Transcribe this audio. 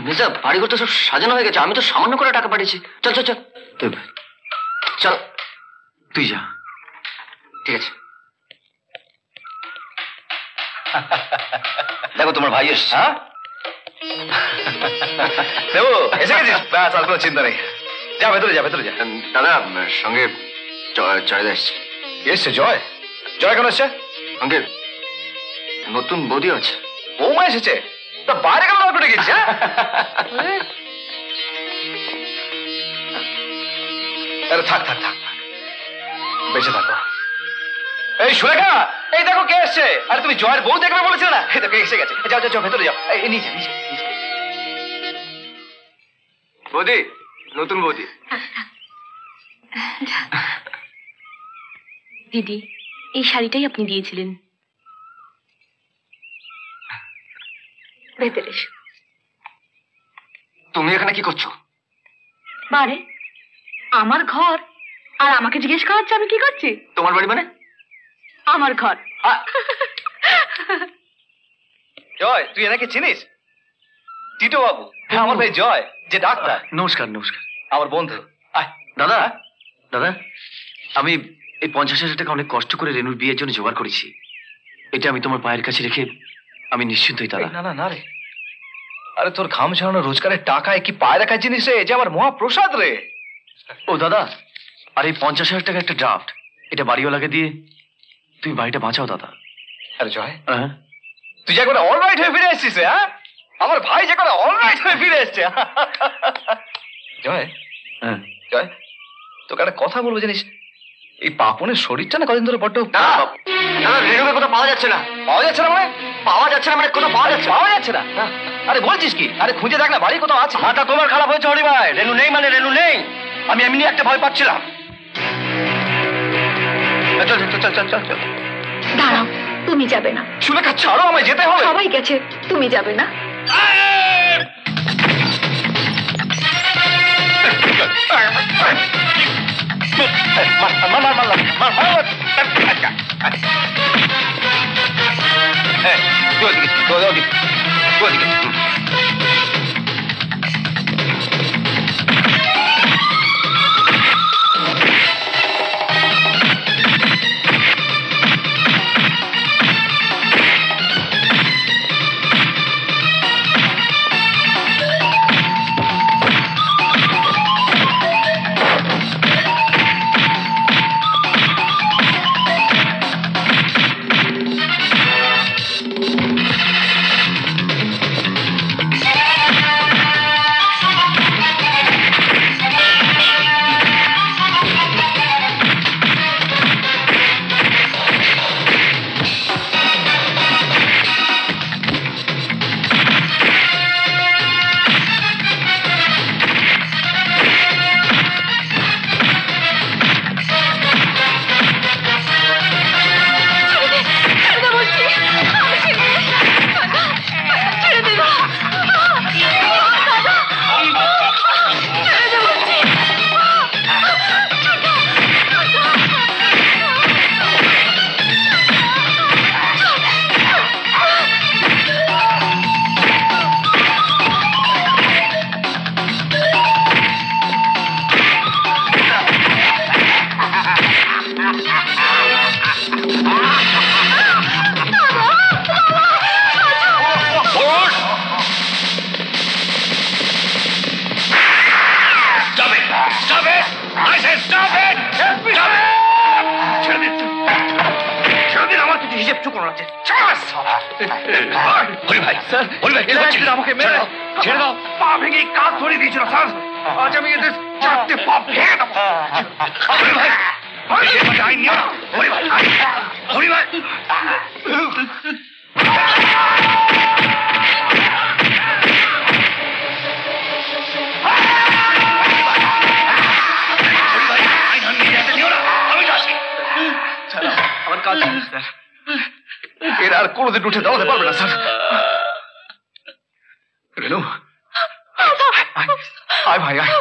মির্জা বাড়িঘর তো সব সাজানো হয়ে গেছে, আমি তো সামান্য করে টাকা পাঠিয়েছি। চল চল চল চল, তুই যা। ঠিক আছে। দেখো তোমার ভাই এসছে। হ্যাঁ দেবো, এসে গেছিস? ব্যাস, আর কোনো চিন্তা নেই। যা ভেতরে যা, ভেতরে যা। দাদা সঙ্গে জয়দা এসছে। এসছে? জয়? জয় কেন এসছে? সঙ্গে নতুন বৌদি আছে। বৌমা এসেছে? তা বাইরে কেন করে গেছিস? আরে থাক থাক থাক, বেঁচে থাকো। এই সুরেখা, এই দেখো কে এসছে। আরে তুমি জয়ের বউ দেখবে বলেছিলে না? এই দেখো এসে গেছে। যাও যাও যাও, ভেতরে যাও। এই নিচে নিচে নিচে। বৌদি, নতুন বৌদি। দিদি, এই শাড়িটাই আপনি দিয়েছিলেন। ভেতরে এসো। তুমি এখানে কি করছো? বারে, আমার ঘর আর আমাকে জিজ্ঞেস করা হচ্ছে আমি কি করছি? তোমার বাড়ি মানে? আমার ঘর। জয়, তুই এনাকে চিনিস? টিটো বাবু। হ্যাঁ, আমার ভাই জয়, যে ডাক্তার। নমস্কার নমস্কার, আমার বন্ধু। দাদা দাদা, আমি এই 50,000 টাকা অনেক কষ্ট করে রেনুর বিয়ের জন্য জোগাড় করেছি। এটা আমি তোমার পায়ের কাছে রেখে আমি নিশ্চিন্ত হই দাদা। না না না রে, আরে তোর ঘাম ঝরানো রোজগারের টাকায় কি পায়ে রাখার জিনিস রে? যে আমার মহাপ্রসাদ রে। ও দাদা, আর এই 50,000 টাকা একটা ড্রাফট, এটা বাড়িওয়ালাকে দিয়ে তুমি বাড়িটা বাঁচাও দাদা। আরে জয়, তুই যে করে অলরাইট হয়ে ফিরে এসেছিস। হ্যাঁ, আমার ভাই যে করে অলরাইট হয়ে ফিরে এসছে। জয়, জয়, তোকে একটা কথা বলবো জানিস, এই পাপনের শরীরটা না কদিন ধরে বড্ড। রেনুকে কোথাও পাওয়া যাচ্ছে না। পাওয়া যাচ্ছে না মানে? পাওয়া যাচ্ছে না মানে কোথাও পাওয়া যাচ্ছে? পাওয়া যাচ্ছে না? আরে বলছিস কি? আরে খুঁজে দেখ না, বাড়ি কোথাও আছে। মাথা তোমার খারাপ হয়েছে হরি ভাই। রেনু নেই মানে রেনু নেই। আমি এমনি একটা ভয় পাচ্ছিলাম। চল চল চল চল চল। দাঁড়াও, তুমি যাবে না। সুলেখা ছাড়ো, আমায় যেতে হবে। সবাই গেছে, তুমি যাবে না? এরা আর কোনোদিন উঠে দাঁড়াতে পারবে না স্যার। রেনু, আয় ভাই আয়।